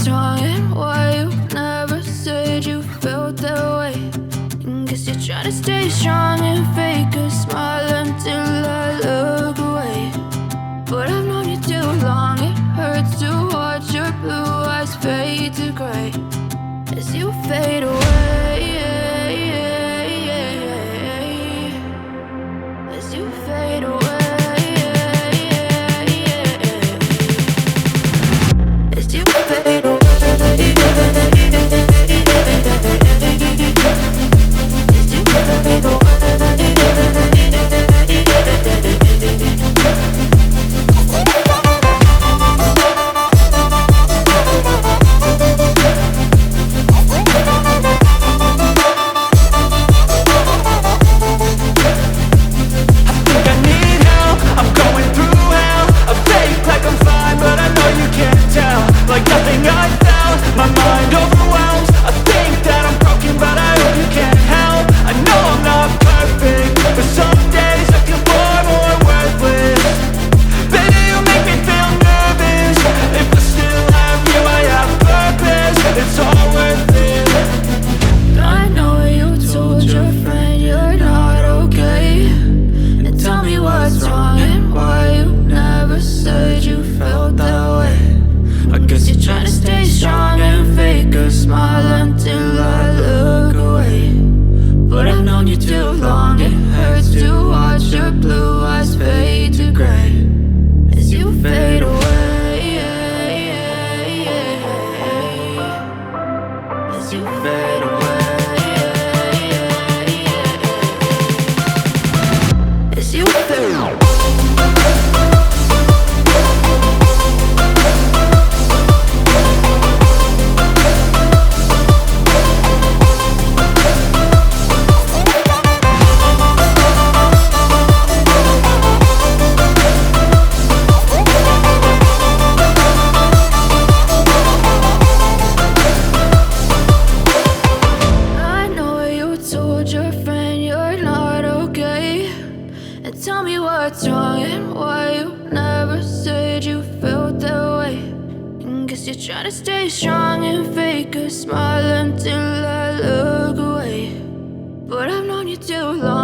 what's wrong and why you never said you felt that way. And guess you're trying to stay strong and fake a smile until I look away. But I've known you too long, it hurts to watch your blue eyes fade to gray as you fade away. As you fade away. Fade away. Trying to stay strong and fake a smile until I look away. But I've known you too long.